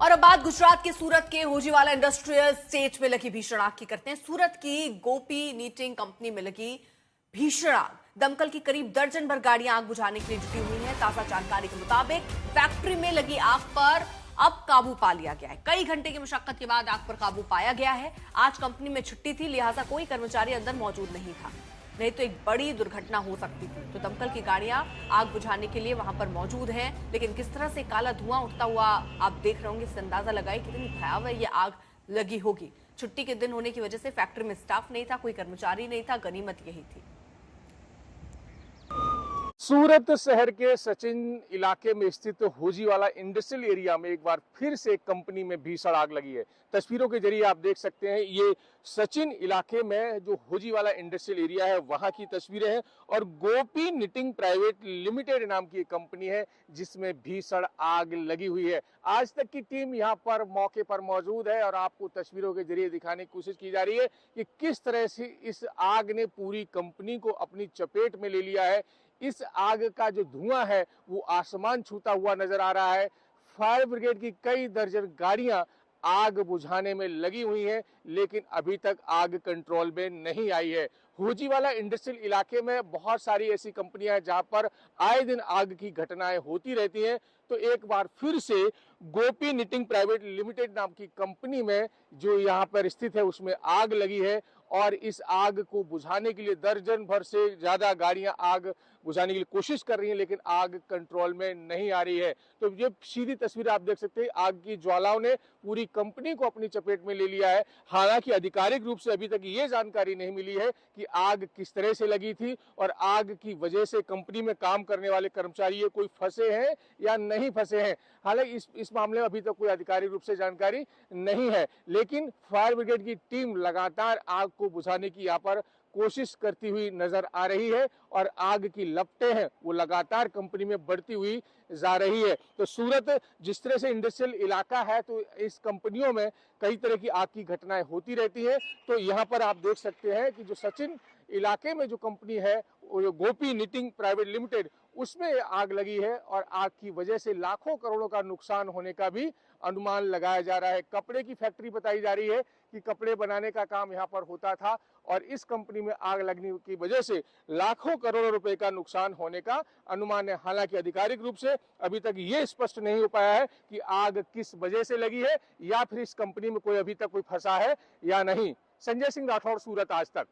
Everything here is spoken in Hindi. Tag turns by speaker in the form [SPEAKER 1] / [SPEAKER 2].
[SPEAKER 1] और अब बात गुजरात के सूरत के होजीवाला इंडस्ट्रियल स्टेट में लगी भीषण आग की करते हैं। सूरत की गोपी नीटिंग कंपनी में लगी भीषण आग। दमकल की करीब दर्जन भर गाड़ियां आग बुझाने के लिए जुटी हुई हैं। ताजा जानकारी के मुताबिक फैक्ट्री में लगी आग पर अब काबू पा लिया गया है। कई घंटे की मशक्कत के बाद आग पर काबू पाया गया है। आज कंपनी में छुट्टी थी, लिहाजा कोई कर्मचारी अंदर मौजूद नहीं था, नहीं तो एक बड़ी दुर्घटना हो सकती थी। तो दमकल की गाड़ियां आग बुझाने के लिए वहां पर मौजूद हैं, लेकिन किस तरह से काला धुआं उठता हुआ आप देख रहे होंगे, इससे अंदाजा लगाए कितनी भयावह ये आग लगी होगी। छुट्टी के दिन होने की वजह से फैक्ट्री में स्टाफ नहीं था, कोई कर्मचारी नहीं था, गनीमत यही थी।
[SPEAKER 2] सूरत शहर के सचिन इलाके में स्थित होजीवाला इंडस्ट्रियल एरिया में एक बार फिर से कंपनी में भीषण आग लगी है। तस्वीरों के जरिए आप देख सकते हैं, ये सचिन इलाके में जो होजीवाला इंडस्ट्रियल एरिया है वहां की तस्वीरें हैं और गोपी निटिंग प्राइवेट लिमिटेड नाम की एक कंपनी है जिसमें भीषण आग लगी हुई है। आज तक की टीम यहाँ पर मौके पर मौजूद है और आपको तस्वीरों के जरिए दिखाने की कोशिश की जा रही है कि किस तरह से इस आग ने पूरी कंपनी को अपनी चपेट में ले लिया है। इस आग का जो धुआं है वो आसमान छूता हुआ नजर आ रहा है। फायर ब्रिगेड की कई दर्जन गाड़ियां आग बुझाने में लगी हुई हैं, लेकिन अभी तक आग कंट्रोल में नहीं आई है। होजीवाला इंडस्ट्रियल इलाके में बहुत सारी ऐसी कंपनियां हैं जहां पर आए दिन आग की घटनाएं होती रहती हैं। तो एक बार फिर से गोपी निटिंग प्राइवेट लिमिटेड नाम की कंपनी में जो यहाँ पर स्थित है उसमें आग लगी है और इस आग को बुझाने के लिए दर्जन भर से ज्यादा गाड़ियां आग बुझाने की कोशिश कर रही हैं, लेकिन आग कंट्रोल में नहीं आ रही है। तो ये सीधी तस्वीर आप देख सकते हैं, आग की ज्वालाओं ने पूरी कंपनी को अपनी चपेट में ले लिया है। हालांकि आधिकारिक रूप से अभी तक ये जानकारी नहीं मिली है कि आग किस तरह से लगी थी और आग की वजह से कंपनी में काम करने वाले कर्मचारी कोई फंसे हैं या नहीं फंसे हैं। हालांकि इस मामले में अभी तक कोई आधिकारिक रूप से जानकारी नहीं है, लेकिन फायर ब्रिगेड की टीम लगातार आग को बुझाने की यहाँ पर कोशिश करती हुई नजर आ रही है और आग की लपटें हैं वो लगातार कंपनी में बढ़ती हुई जा रही है। तो सूरत जिस तरह से इंडस्ट्रियल इलाका है, तो इस कंपनियों में कई तरह की आग की घटनाएं होती रहती हैं। तो यहाँ पर आप देख सकते हैं कि जो सचिन इलाके में जो कंपनी है वो जो गोपी निटिंग प्राइवेट लिमिटेड, उसमें आग लगी है और आग की वजह से लाखों करोड़ों का नुकसान होने का भी अनुमान लगाया जा रहा है। कपड़े की फैक्ट्री बताई जा रही है कि कपड़े बनाने का काम यहाँ पर होता था और इस कंपनी में आग लगने की वजह से लाखों करोड़ों रुपए का नुकसान होने का अनुमान है। हालांकि आधिकारिक रूप से अभी तक ये स्पष्ट नहीं हो पाया है कि आग किस वजह से लगी है या फिर इस कंपनी में कोई अभी तक कोई फंसा है या नहीं। संजय सिंह राठौड़, सूरत, आज तक।